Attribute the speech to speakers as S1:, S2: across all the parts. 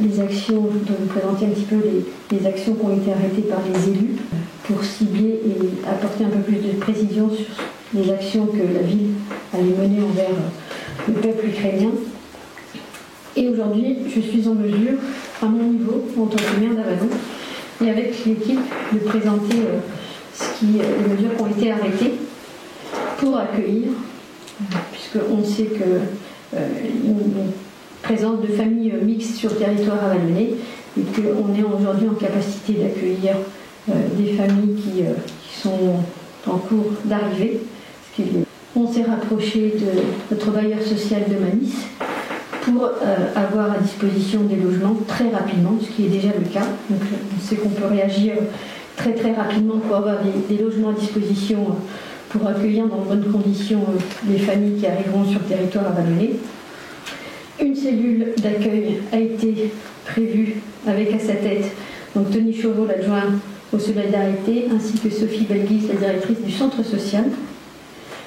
S1: les actions, de vous présenter un petit peu les actions qui ont été arrêtées par les élus pour cibler et apporter un peu plus de précision sur les actions que la ville allait mener envers le peuple ukrainien. Et aujourd'hui, je suis en mesure, à mon niveau, en tant que maire d'Avallon, et avec l'équipe, de présenter les mesures qui ont été arrêtées pour accueillir, puisqu'on sait que une présence de familles mixtes sur le territoire avallonnais et qu'on est aujourd'hui en capacité d'accueillir des familles qui sont en cours d'arrivée. On s'est rapproché de notre bailleur social de Manisse pour avoir à disposition des logements très rapidement, ce qui est déjà le cas. Donc, on sait qu'on peut réagir très très rapidement pour avoir des logements à disposition pour accueillir dans de bonnes conditions les familles qui arriveront sur le territoire avallonnais. Une cellule d'accueil a été prévue avec à sa tête donc Tony Chauveau, l'adjoint aux solidarités, ainsi que Sophie Belguise, la directrice du centre social,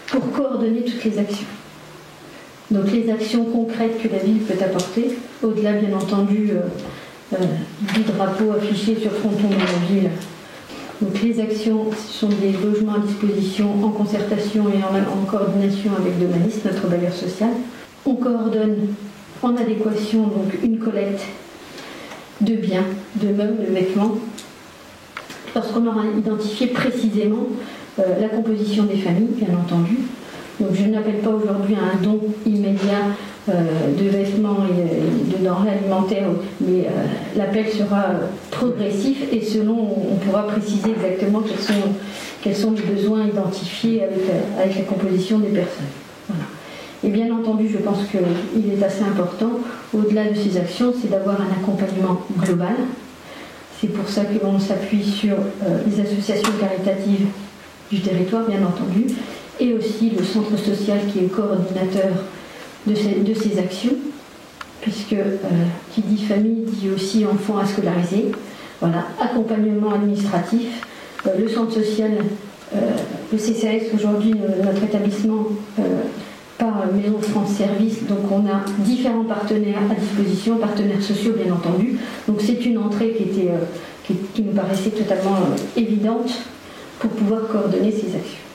S1: pour coordonner toutes les actions. Donc les actions concrètes que la ville peut apporter, au-delà bien entendu du drapeau affiché sur le fronton de la ville. Donc les actions sont des logements à disposition en concertation et en coordination avec Domanis, notre bailleur social. On coordonne en adéquation donc une collecte de biens, de meubles, de vêtements, lorsqu'on aura identifié précisément la composition des familles, bien entendu. Donc je n'appelle pas aujourd'hui à un don immédiat de vêtements et de denrées alimentaires, mais l'appel sera progressif et on pourra préciser exactement quels sont les besoins identifiés avec la composition des personnes. Voilà. Et bien entendu, je pense qu'il est assez important, au-delà de ces actions, c'est d'avoir un accompagnement global. C'est pour ça que l'on s'appuie sur les associations caritatives du territoire, bien entendu, et aussi le centre social qui est coordinateur de ces actions, puisque qui dit famille dit aussi enfants à scolariser. Voilà, accompagnement administratif, le centre social, le CCAS aujourd'hui, notre établissement par Maison France Service, donc on a différents partenaires à disposition, partenaires sociaux bien entendu. Donc c'est une entrée qui nous paraissait totalement évidente pour pouvoir coordonner ces actions.